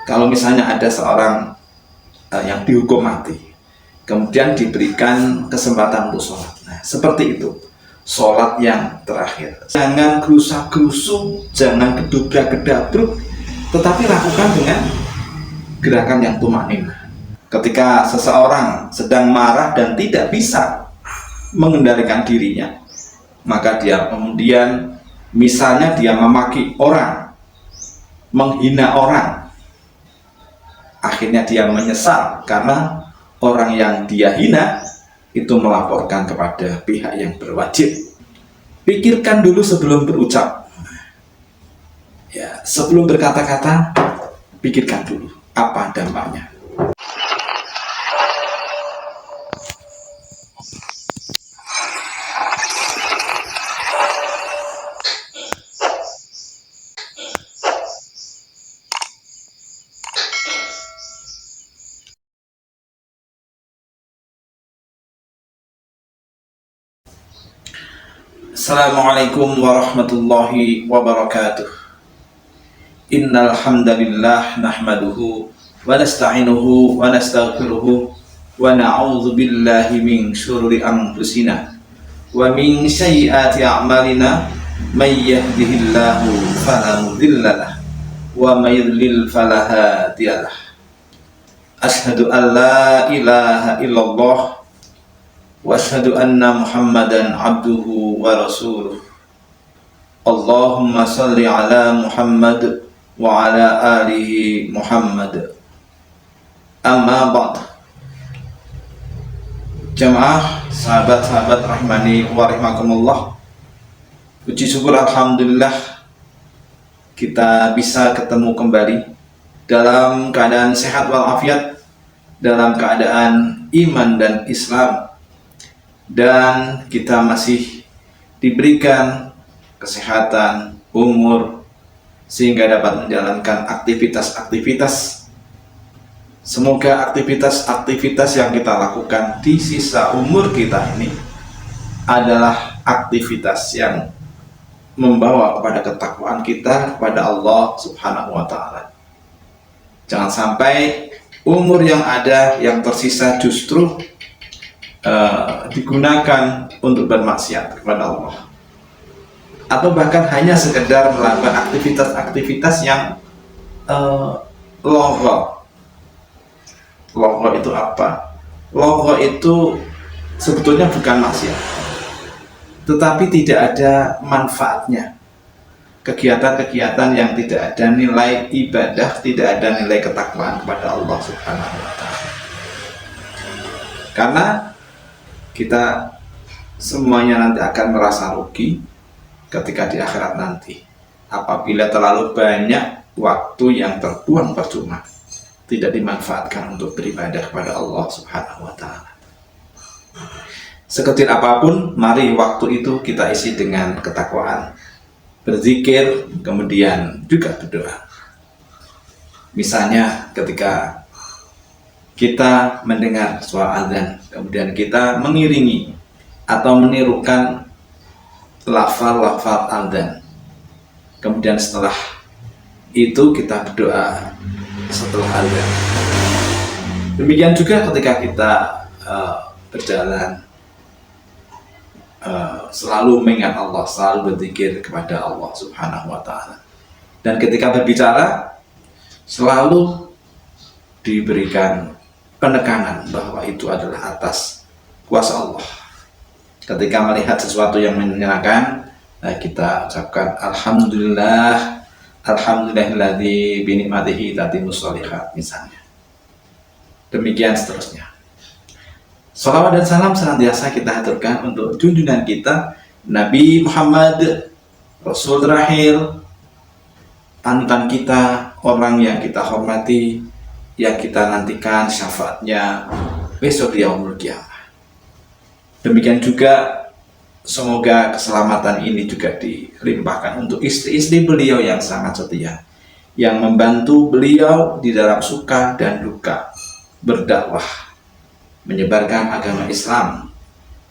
Kalau misalnya ada seorang yang dihukum mati, kemudian diberikan kesempatan untuk sholat. Nah, seperti itu, sholat yang terakhir. Jangan gerusa-gerusu, jangan gedubrak-gedabruk, tetapi lakukan dengan gerakan yang tumakninah. Ketika seseorang sedang marah dan tidak bisa mengendalikan dirinya, maka dia kemudian misalnya dia memaki orang, menghina orang, akhirnya dia menyesal karena orang yang dia hina itu melaporkan kepada pihak yang berwajib. Pikirkan dulu sebelum berucap, ya, sebelum berkata-kata, pikirkan dulu apa dampaknya. Assalamualaikum warahmatullahi wabarakatuh. Innal hamdalillah nahmaduhu wa nasta'inuhu wa nastaghfiruhu wa na'udzu billahi min syururi anfusina wa min sayyiati a'malina may yahdihillahu fala mudhillalah wa may yudlil fala hadiyalah. Asyhadu an la ilaha illallah wa asyhadu anna Muhammadan abduhu wa rasuluh. Allahumma salli ala Muhammad wa ala alihi Muhammad. Amma ba'd. Jamaah, sahabat-sahabat rahimani wa rahimakumullah. Puji syukur alhamdulillah kita bisa ketemu kembali dalam keadaan sehat walafiat, dalam keadaan iman dan Islam, dan kita masih diberikan kesehatan, umur, sehingga dapat menjalankan aktivitas-aktivitas. Semoga aktivitas-aktivitas yang kita lakukan di sisa umur kita ini adalah aktivitas yang membawa kepada ketakwaan kita kepada Allah Subhanahu wa Ta'ala. Jangan sampai umur yang ada, yang tersisa justru digunakan untuk bermaksiat kepada Allah, atau bahkan hanya sekedar melakukan aktivitas-aktivitas yang logho. Logho itu apa? Logho itu sebetulnya bukan maksiat, tetapi tidak ada manfaatnya. Kegiatan-kegiatan yang tidak ada nilai ibadah, tidak ada nilai ketakwaan kepada Allah Subhanahu wa Ta'ala. Karena kita semuanya nanti akan merasa rugi ketika di akhirat nanti, apabila terlalu banyak waktu yang terbuang percuma, tidak dimanfaatkan untuk beribadah kepada Allah Subhanahu wa Ta'ala. Sekecil apapun, mari waktu itu kita isi dengan ketakwaan, berzikir, kemudian juga berdoa. Misalnya ketika kita mendengar suara azan, kemudian kita mengiringi atau menirukan lafal-lafal azan. Kemudian setelah itu kita berdoa setelah azan. Demikian juga ketika kita berjalan, selalu mengingat Allah, selalu berzikir kepada Allah Subhanahu wa Ta'ala. Dan ketika berbicara, selalu diberikan penekanan bahwa itu adalah atas kuasa Allah. Ketika melihat sesuatu yang menyenangkan, kita ucapkan alhamdulillah, alhamdulillahilladzi bi ni'matihi tatimmus sholihat misalnya. Demikian seterusnya. Salawat dan salam senantiasa kita haturkan untuk junjungan kita Nabi Muhammad, Rasul terakhir, panutan kita, orang yang kita hormati, yang kita nantikan syafaatnya besok di yaumul qiyamah. Demikian juga semoga keselamatan ini juga dilimpahkan untuk istri-istri beliau yang sangat setia, yang membantu beliau di dalam suka dan duka, berdakwah, menyebarkan agama Islam,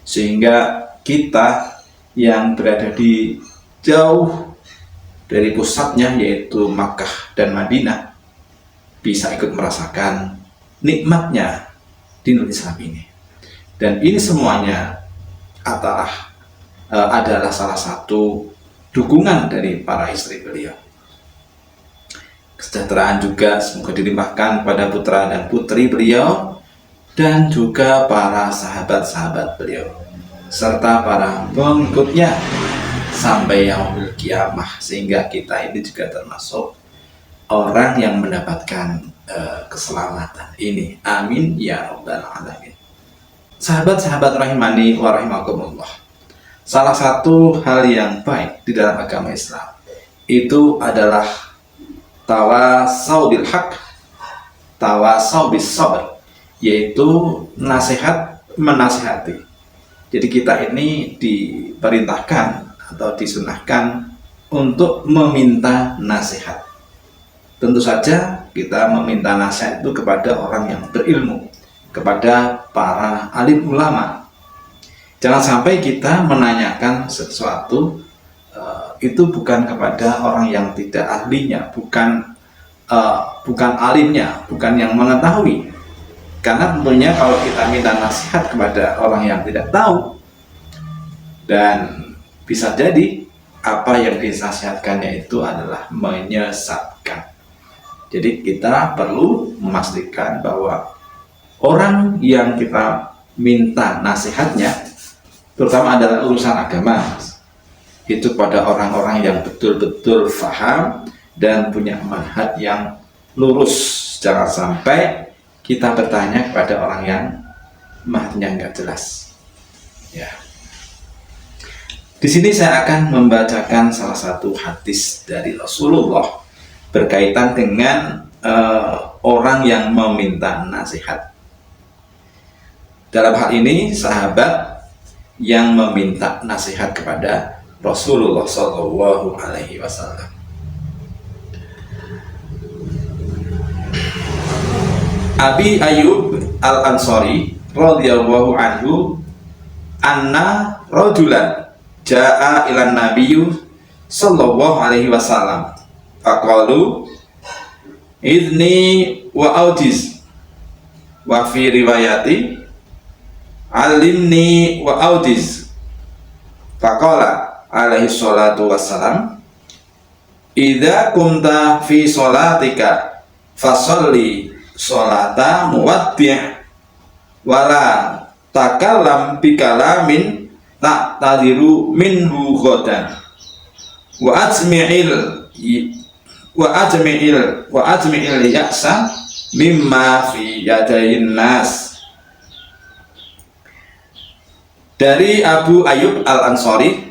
sehingga kita yang berada di jauh dari pusatnya yaitu Makkah dan Madinah bisa ikut merasakan nikmatnya dinul Islam ini. Dan ini semuanya adalah salah satu dukungan dari para istri beliau. Kesejahteraan juga semoga dilimpahkan pada putra dan putri beliau, dan juga para sahabat-sahabat beliau, serta para pengikutnya sampai yaumul kiamah, sehingga kita ini juga termasuk orang yang mendapatkan keselamatan ini. Amin ya rabbal alamin. Sahabat-sahabat rahimani wa rahimakumullah, salah satu hal yang baik di dalam agama Islam itu adalah tawasau bil haq, tawasau bis sabr, yaitu nasihat menasihati. Jadi kita ini diperintahkan atau disunahkan untuk meminta nasihat. Tentu saja kita meminta nasihat itu kepada orang yang berilmu, kepada para alim ulama. Jangan sampai kita menanyakan sesuatu itu bukan kepada orang yang tidak ahlinya, bukan alimnya, bukan yang mengetahui. Karena tentunya kalau kita minta nasihat kepada orang yang tidak tahu, dan bisa jadi apa yang dinasihatkannya itu adalah menyesatkan. Jadi kita perlu memastikan bahwa orang yang kita minta nasihatnya, terutama adalah urusan agama, itu pada orang-orang yang betul-betul faham dan punya manhaj yang lurus. Jangan sampai kita bertanya kepada orang yang manhajnya nggak jelas. Ya. Di sini saya akan membacakan salah satu hadis dari Rasulullah berkaitan dengan orang yang meminta nasihat. Dalam hal ini sahabat yang meminta nasihat kepada Rasulullah Shallallahu Alaihi Wasallam. Abi Ayyub Al-Ansari radhiyallahu anhu anna rajulan jaa ilan nabiyyu sallallahu alaihi wasallam faqalu idni wa audiz wa fi riwayati alimni wa audiz faqala alaihi salatu wassalam idza kumta fi sholatika fasalli sholata muwaddi' wala takallam bikalamin tak tadiru minhu ghadan wa ajmi'il ya'sa mimma fi yadayin nas. Dari Abu Ayyub Al-Ansari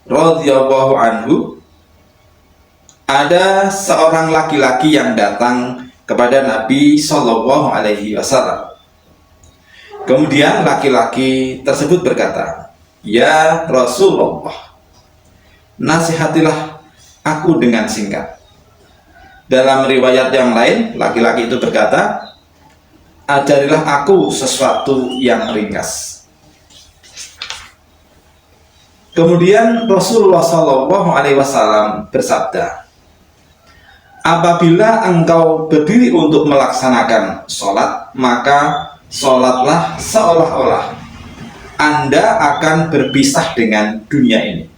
radhiyallahu anhu, ada seorang laki-laki yang datang kepada Nabi Shallallahu Alaihi Wasallam. Kemudian laki-laki tersebut berkata, "Ya Rasulullah, nasihatilah aku dengan singkat." Dalam riwayat yang lain, laki-laki itu berkata, "Ajarilah aku sesuatu yang ringkas." Kemudian Rasulullah Shallallahu Alaihi Wasallam bersabda, "Apabila engkau berdiri untuk melaksanakan sholat, maka sholatlah seolah-olah Anda akan berpisah dengan dunia ini."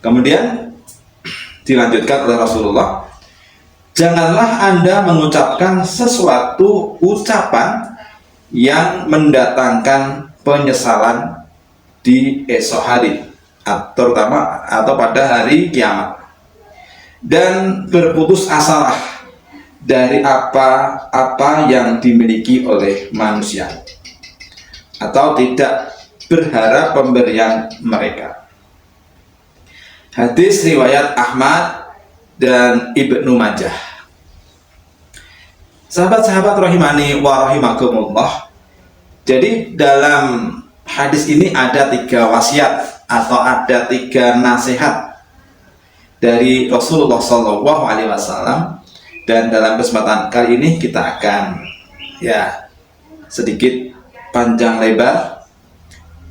Kemudian dilanjutkan oleh Rasulullah, "Janganlah Anda mengucapkan sesuatu ucapan yang mendatangkan penyesalan di esok hari, terutama atau pada hari kiamat, dan berputus asalah dari apa-apa yang dimiliki oleh manusia, atau tidak berharap pemberian mereka." Hadis riwayat Ahmad dan Ibnu Majah. Sahabat-sahabat rahimani wa rahimakumullah, jadi dalam hadis ini ada 3 wasiat atau ada 3 nasihat dari Rasulullah Shallallahu Alaihi Wasallam, dan dalam kesempatan kali ini kita akan sedikit panjang lebar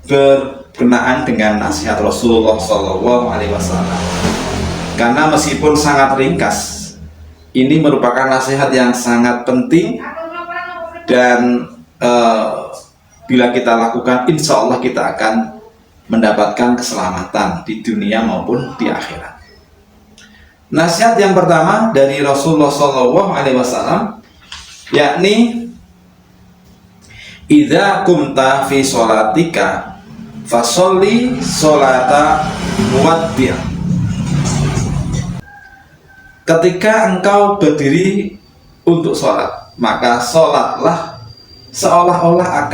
berkenaan dengan nasihat Rasulullah Shallallahu Alaihi Wasallam, karena meskipun sangat ringkas Ini merupakan nasihat yang sangat penting, dan bila kita lakukan, insya Allah kita akan mendapatkan keselamatan di dunia maupun di akhirat. Nasihat yang pertama dari Rasulullah SAW, yakni idza kumta fi sholatika fasolli sholata muwaddi'. Ketika engkau berdiri untuk sholat, maka sholatlah seolah-olah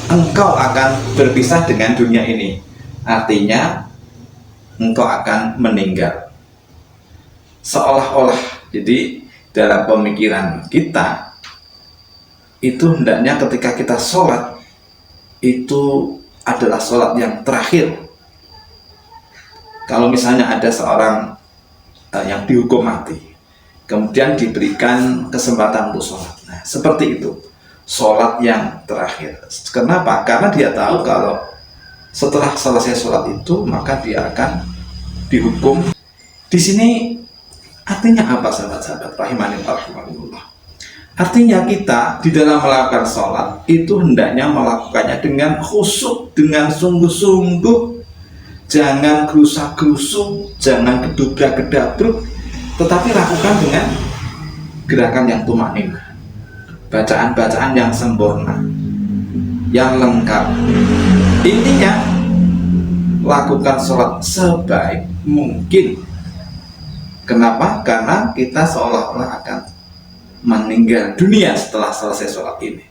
engkau akan berpisah dengan dunia ini. Artinya engkau akan meninggal. Seolah-olah. Jadi dalam pemikiran kita itu hendaknya ketika kita sholat itu adalah sholat yang terakhir. Kalau misalnya ada seorang yang dihukum mati, kemudian diberikan kesempatan untuk sholat, nah seperti itu, sholat yang terakhir. Kenapa? Karena dia tahu kalau setelah selesai sholat itu maka dia akan dihukum. Di sini artinya apa, sahabat-sahabat rahimani wa rahimakumullah? Artinya kita di dalam melakukan sholat itu hendaknya melakukannya dengan khusyuk, dengan sungguh-sungguh. Jangan gerusak-gerusuk, jangan gedobrak-gedabruk, tetapi lakukan dengan gerakan yang tumakninah, bacaan-bacaan yang sempurna, yang lengkap. Intinya lakukan sholat sebaik mungkin. Kenapa? Karena kita seolah-olah akan meninggal dunia setelah selesai sholat ini.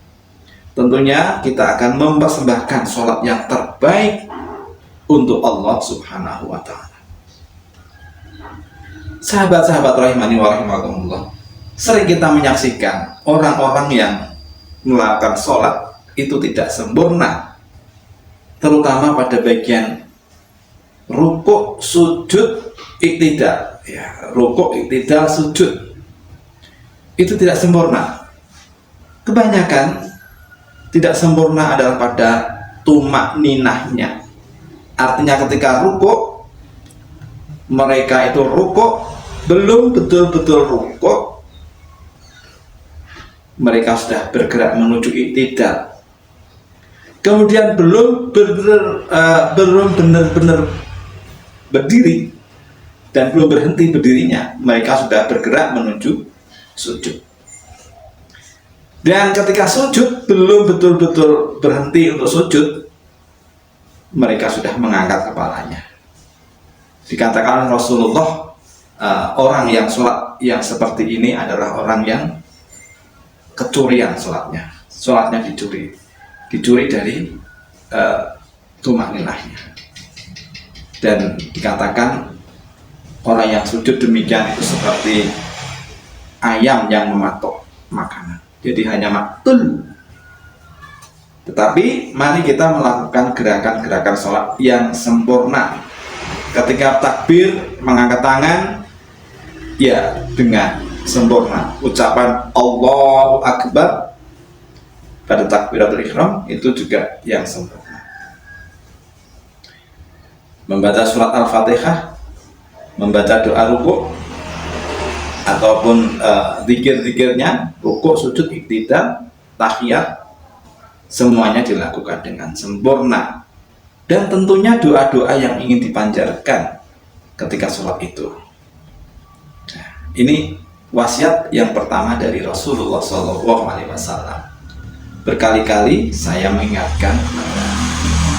Tentunya kita akan mempersembahkan sholat yang terbaik untuk Allah Subhanahu wa Ta'ala. Sahabat-sahabat rahimani wa rahimakumullah, sering kita menyaksikan orang-orang yang melakukan sholat itu tidak sempurna, terutama pada bagian rukuk, sujud, iktidal. Ya, rukuk, iktidal, sujud itu tidak sempurna. Kebanyakan tidak sempurna adalah pada tumakninahnya. Artinya ketika rukuk, mereka itu rukuk belum betul-betul rukuk, mereka sudah bergerak menuju iktidal. Kemudian belum benar-benar berdiri dan belum berhenti berdirinya, mereka sudah bergerak menuju sujud. Dan ketika sujud belum betul-betul berhenti untuk sujud, mereka sudah mengangkat kepalanya. Dikatakan Rasulullah, orang yang sholat yang seperti ini adalah orang yang kecurian sholatnya. Sholatnya dicuri dari tumakninahnya. Dan dikatakan orang yang sujud demikian itu seperti ayam yang mematok makanan. Jadi hanya maktul. Tetapi mari kita melakukan gerakan-gerakan sholat yang sempurna. Ketika takbir, mengangkat tangan, ya dengan sempurna. Ucapan Allahu Akbar pada takbiratul ihram itu juga yang sempurna. Membaca surat Al-Fatihah, membaca doa rukuk, ataupun zikir-zikirnya, rukuk, sujud, iktidal, tahiyat, semuanya dilakukan dengan sempurna. Dan tentunya doa-doa yang ingin dipanjatkan ketika sholat itu. Nah, ini wasiat yang pertama dari Rasulullah SAW. Berkali-kali saya mengingatkan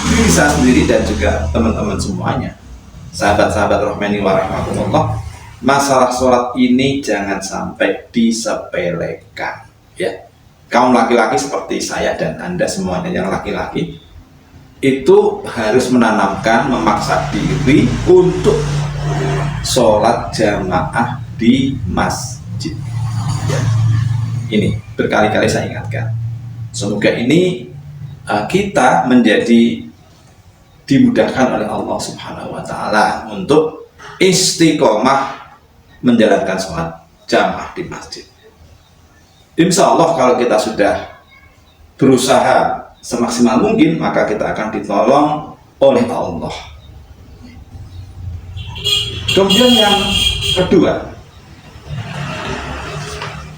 diri saya sendiri dan juga teman-teman semuanya, sahabat-sahabat rahmani wa rahimakumullah, masalah sholat ini jangan sampai disepelekan, ya. Kaum laki-laki seperti saya dan Anda semuanya yang laki-laki itu harus menanamkan, memaksa diri untuk sholat jamaah di masjid, ya. Ini berkali-kali saya ingatkan. Semoga ini kita menjadi dimudahkan oleh Allah Subhanahu wa Ta'ala untuk istiqomah menjalankan sholat jamaah di masjid. Insya Allah kalau kita sudah berusaha semaksimal mungkin, maka kita akan ditolong oleh Allah. Kemudian yang kedua,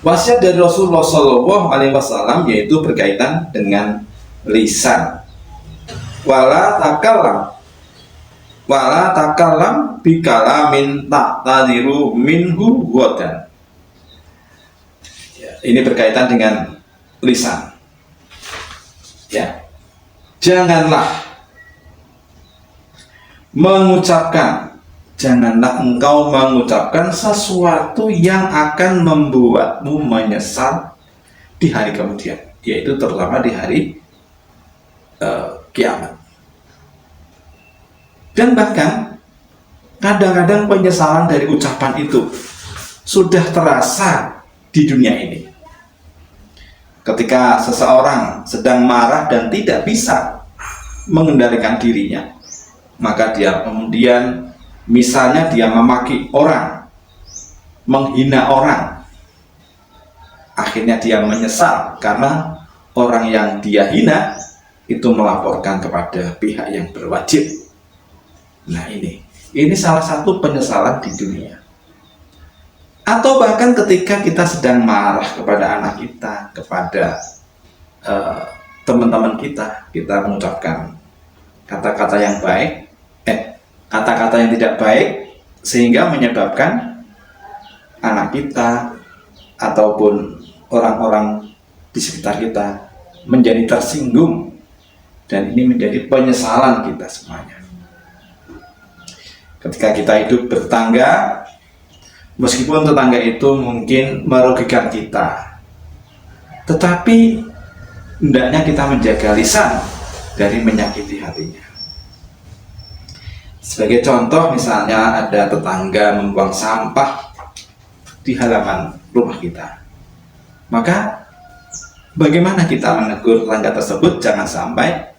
Wasiat dari Rasulullah Shallallahu Alaihi Wasallam yaitu berkaitan dengan lisan. Wala takallam bikalamin ta'tadiru minhu ghadan. Ini berkaitan dengan lisan. Ya. Janganlah engkau mengucapkan sesuatu yang akan membuatmu menyesal di hari kemudian, yaitu terutama di hari kiamat. Dan bahkan kadang-kadang penyesalan dari ucapan itu sudah terasa di dunia ini. Ketika seseorang sedang marah dan tidak bisa mengendalikan dirinya, maka dia kemudian misalnya dia memaki orang, menghina orang, akhirnya dia menyesal karena orang yang dia hina itu melaporkan kepada pihak yang berwajib. Nah, ini salah satu penyesalan di dunia. Atau bahkan ketika kita sedang marah kepada anak kita, kepada teman-teman kita mengucapkan kata-kata yang baik, kata-kata yang tidak baik, sehingga menyebabkan anak kita ataupun orang-orang di sekitar kita menjadi tersinggung, dan ini menjadi penyesalan kita semuanya. Ketika kita hidup bertetangga, meskipun tetangga itu mungkin merugikan kita, tetapi hendaknya kita menjaga lisan dari menyakiti hatinya. Sebagai contoh, misalnya ada tetangga membuang sampah di halaman rumah kita, maka bagaimana kita menegur tetangga tersebut? Jangan sampai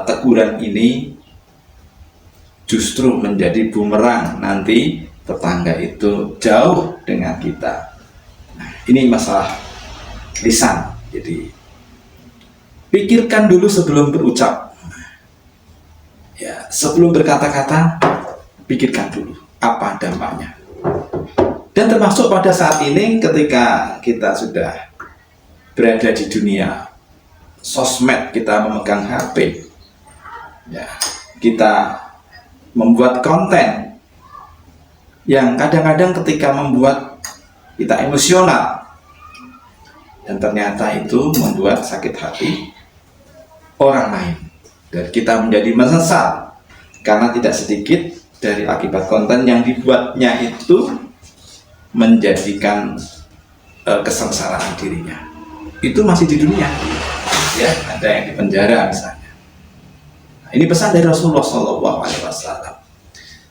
teguran ini justru menjadi bumerang, nanti tetangga itu jauh dengan kita. Nah, ini masalah lisan. Jadi pikirkan dulu sebelum berucap. Ya, sebelum berkata-kata, pikirkan dulu apa dampaknya. Dan termasuk pada saat ini ketika kita sudah berada di dunia sosmed, kita memegang HP, ya, kita membuat konten yang kadang-kadang ketika membuat kita emosional, dan ternyata itu membuat sakit hati orang lain, dan kita menjadi menyesal karena tidak sedikit dari akibat konten yang dibuatnya itu menjadikan kesengsaraan dirinya. Itu masih di dunia, ya, ada yang di penjara misalnya. Ini pesan dari Rasulullah SAW.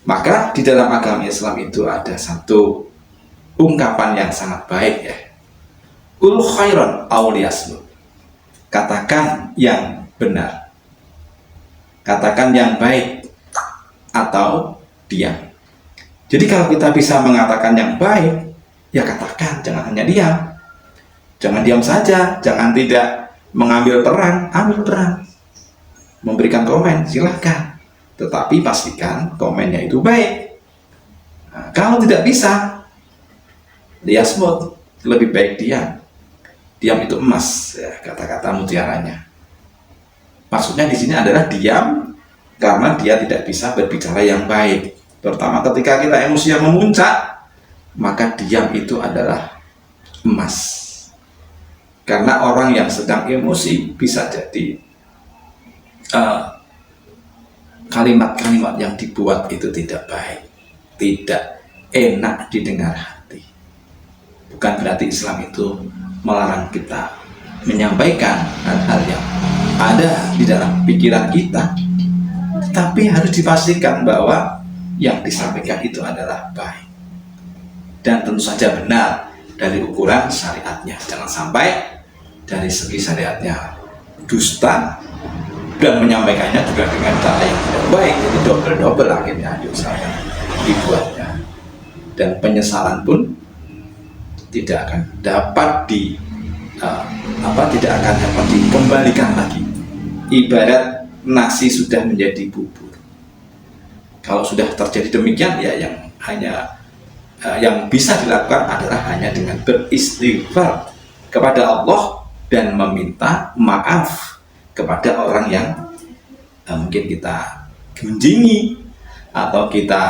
Maka di dalam agama Islam itu ada satu ungkapan yang sangat baik, ya. Qul khairan aw liyasmut. Katakan yang benar, katakan yang baik, atau diam. Jadi kalau kita bisa mengatakan yang baik, ya katakan, jangan hanya diam. Jangan diam saja, jangan tidak mengambil peran, ambil peran. Memberikan komen, silahkan, tetapi pastikan komennya itu baik. Nah, kalau tidak bisa, liyasmut, lebih baik diam. Diam itu emas, ya, kata-kata mutiaranya. Maksudnya di sini adalah diam karena dia tidak bisa berbicara yang baik. Terutama ketika kita emosi yang memuncak, maka diam itu adalah emas. Karena orang yang sedang emosi bisa jadi kalimat-kalimat yang dibuat itu tidak baik, tidak enak didengar hati. Bukan berarti Islam itu melarang kita menyampaikan hal-hal yang ada di dalam pikiran kita, tetapi harus dipastikan bahwa yang disampaikan itu adalah baik dan tentu saja benar dari ukuran syariatnya. Jangan sampai dari segi syariatnya dusta dan menyampaikannya juga dengan cara yang tidak baik, jadi double akhirnya diusahakan dibuatnya, dan penyesalan pun tidak akan dapat dikembalikan lagi. Ibarat nasi sudah menjadi bubur, kalau sudah terjadi demikian, ya yang hanya yang bisa dilakukan adalah hanya dengan beristighfar kepada Allah dan meminta maaf kepada orang yang mungkin kita gunjingi atau kita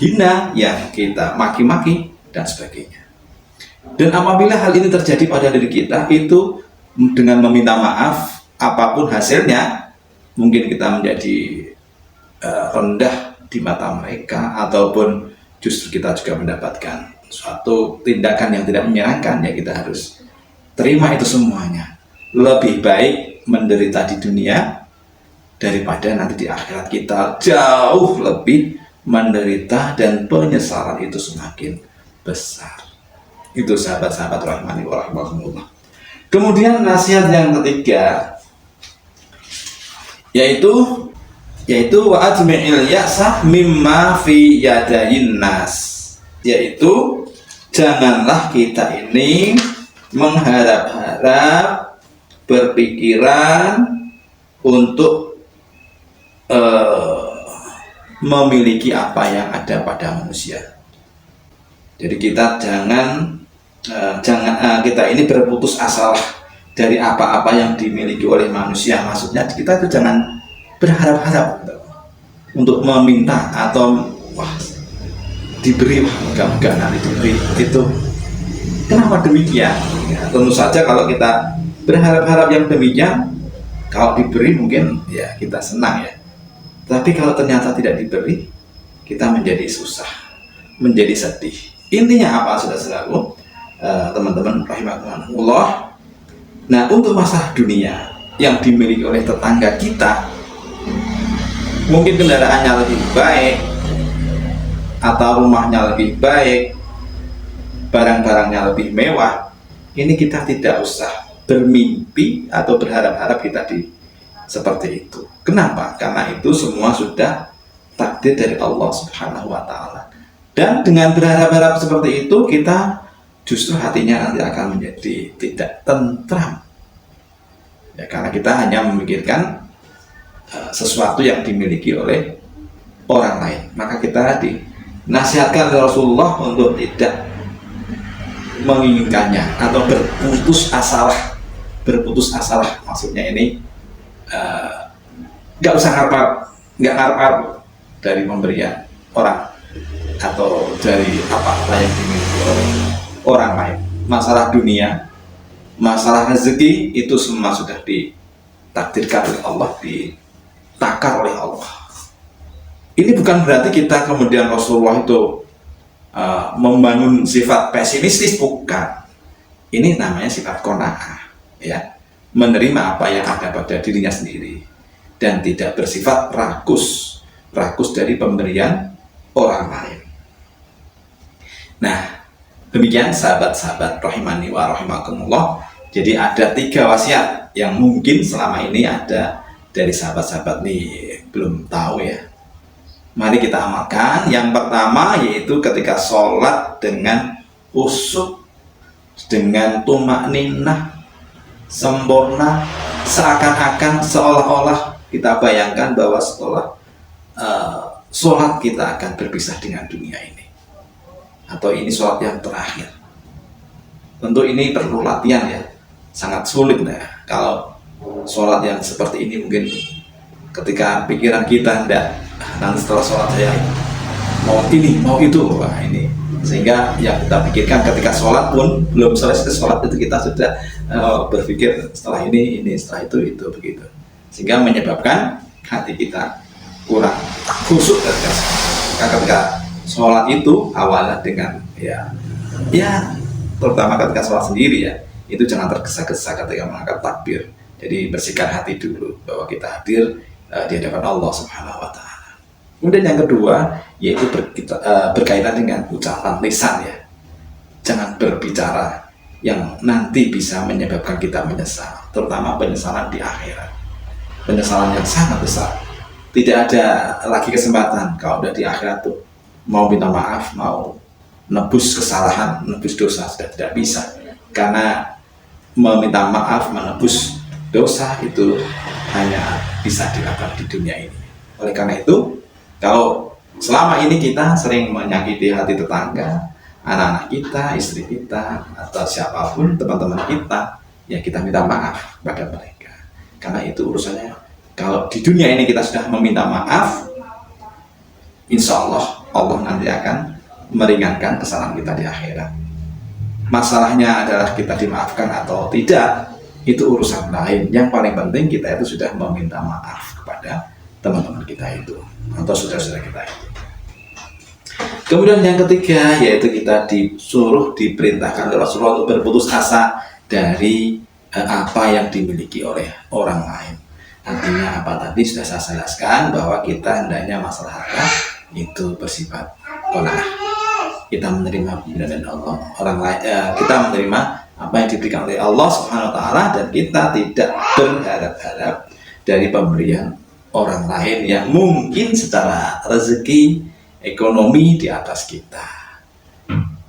hina, yang kita maki-maki dan sebagainya. Dan apabila hal ini terjadi pada diri kita, itu dengan meminta maaf, apapun hasilnya, mungkin kita menjadi rendah di mata mereka, ataupun justru kita juga mendapatkan suatu tindakan yang tidak menyenangkan, ya kita harus terima itu semuanya. Lebih baik menderita di dunia daripada nanti di akhirat kita jauh lebih menderita dan penyesalan itu semakin besar. Itu sahabat-sahabat rahmani wa rahmatullah. Kemudian nasihat yang ketiga yaitu wa ajmi'il ya'sa mimma fi yadayin nas, yaitu janganlah kita ini mengharap-harap, berpikiran untuk memiliki apa yang ada pada manusia. Jadi kita jangan kita ini berputus asa dari apa-apa yang dimiliki oleh manusia. Maksudnya kita itu jangan berharap-harap untuk meminta atau diberi, moga-moga nanti diberi itu. Kenapa demikian? Ya, tentu saja kalau kita berharap-harap yang demikian, kalau diberi mungkin ya kita senang ya. Tapi kalau ternyata tidak diberi, kita menjadi susah, menjadi sedih. Intinya apa, saudara-saudaraku, teman-teman rahimakumullah. Nah, untuk masalah dunia yang dimiliki oleh tetangga kita, mungkin kendaraannya lebih baik, atau rumahnya lebih baik, barang-barangnya lebih mewah, ini kita tidak usah bermimpi atau berharap-harap kita seperti itu. Kenapa? Karena itu semua sudah takdir dari Allah Subhanahu wa Ta'ala. Dan dengan berharap-harap seperti itu, kita justru hatinya nanti akan menjadi tidak tentram. Ya, karena kita hanya memikirkan sesuatu yang dimiliki oleh orang lain. Maka kita dinasihatkan oleh Rasulullah untuk tidak menginginkannya atau berputus asa. Maksudnya ini nggak usah ngarep dari pemberian orang atau dari apa-apa yang dimiliki oleh orang lain. Masalah dunia, masalah rezeki itu semua sudah ditakdirkan oleh Allah, ditakar oleh Allah. Ini bukan berarti kita kemudian Rasulullah itu membangun sifat pesimistis, bukan. Ini namanya sifat qanaah, ya, menerima apa yang ada pada dirinya sendiri dan tidak bersifat rakus dari pemberian orang lain. Nah, demikian sahabat-sahabat rahimani wa rahimakumullah. Jadi ada 3 wasiat yang mungkin selama ini ada dari sahabat-sahabat nih belum tahu ya. Mari kita amalkan. Yang pertama yaitu ketika sholat dengan khusyuk, dengan tumakninah, sempurna, seakan-akan seolah-olah kita bayangkan bahwa setelah sholat kita akan berpisah dengan dunia ini, atau ini sholat yang terakhir. Tentu ini perlu latihan ya, sangat sulit ya. Kalau sholat yang seperti ini mungkin ketika pikiran kita nanti setelah sholat saya mau ini, mau itu, ini. Sehingga yang kita pikirkan ketika sholat pun belum selesai sholat itu kita sudah berpikir setelah ini, setelah itu begitu. Sehingga menyebabkan hati kita kurang khusyuk ketika sholat itu awalnya dengan ya terutama ketika sholat sendiri ya, itu jangan tergesa-gesa ketika mengangkat takbir. Jadi bersihkan hati dulu bahwa kita hadir di hadapan Allah Subhanahu wa Ta'ala. Kemudian yang kedua yaitu berkaitan dengan ucapan lisan ya. Jangan berbicara yang nanti bisa menyebabkan kita menyesal, terutama penyesalan di akhirat. Penyesalan yang sangat besar. Tidak ada lagi kesempatan kalau udah di akhirat tuh mau minta maaf, mau nebus kesalahan, nebus dosa sudah tidak bisa. Karena meminta maaf, menebus dosa itu hanya bisa dilakukan di dunia ini. Oleh karena itu, kalau selama ini kita sering menyakiti hati tetangga anak-anak kita, istri kita, atau siapapun teman-teman kita, ya kita minta maaf pada mereka. Karena itu urusannya. Kalau di dunia ini kita sudah meminta maaf, insya Allah Allah nanti akan meringankan kesalahan kita di akhirat. Masalahnya adalah kita dimaafkan atau tidak, itu urusan lain. Yang paling penting kita itu sudah meminta maaf kepada teman-teman kita itu atau saudara-saudara kita itu. Kemudian yang ketiga, yaitu kita diperintahkan oleh Rasulullah untuk berputus asa dari apa yang dimiliki oleh orang lain. Artinya apa tadi sudah saya jelaskan, bahwa kita hendaknya masalah harta itu bersifat qanaah. Kita menerima pemberian Allah, orang lain, kita menerima apa yang diberikan oleh Allah Subhanahu wa taala, dan kita tidak berharap-harap dari pemberian orang lain yang mungkin secara rezeki, ekonomi di atas kita.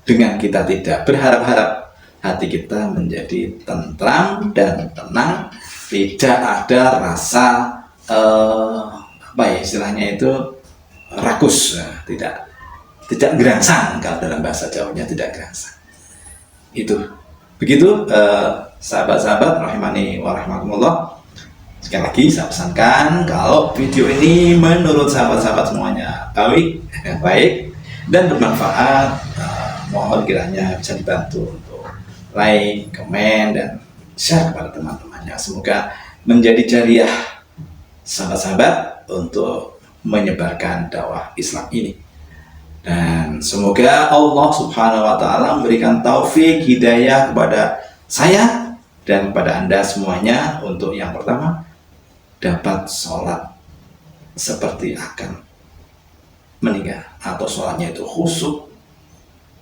Dengan kita tidak berharap-harap, hati kita menjadi tentram dan tenang, tidak ada rasa apa ya istilahnya itu rakus, tidak gerangsang. Kalau dalam bahasa Jawanya tidak gerangsang. Itu begitu sahabat-sahabat rahimani wa rahimakumullah. Sekali lagi saya pesankan, kalau video ini menurut sahabat-sahabat semuanya baik dan bermanfaat, mohon kiranya bisa dibantu untuk like, komen, dan share kepada teman-temannya. Semoga menjadi jariah sahabat-sahabat untuk menyebarkan dakwah Islam ini. Dan semoga Allah Subhanahu wa taala memberikan taufik hidayah kepada saya dan kepada Anda semuanya untuk yang pertama dapat sholat seperti akan meninggal, atau sholatnya itu khusyuk,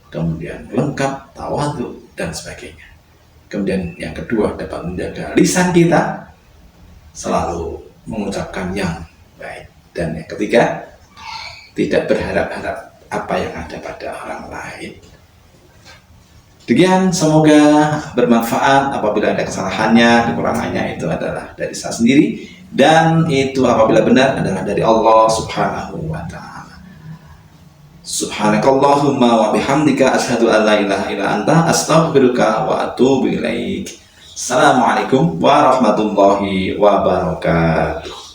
kemudian lengkap, tawadhu, dan sebagainya. Kemudian yang kedua dapat menjaga lisan kita selalu mengucapkan yang baik, dan yang ketiga tidak berharap-harap apa yang ada pada orang lain. Demikian, semoga bermanfaat. Apabila ada kesalahannya, kekurangannya itu adalah dari saya sendiri, dan itu apabila benar adalah dari Allah Subhanahu wa ta'ala. Subhanakallahumma wa bihamdika asyhadu an la ilaha illa anta astaghfiruka wa atubu ilaik. Assalamualaikum warahmatullahi wabarakatuh.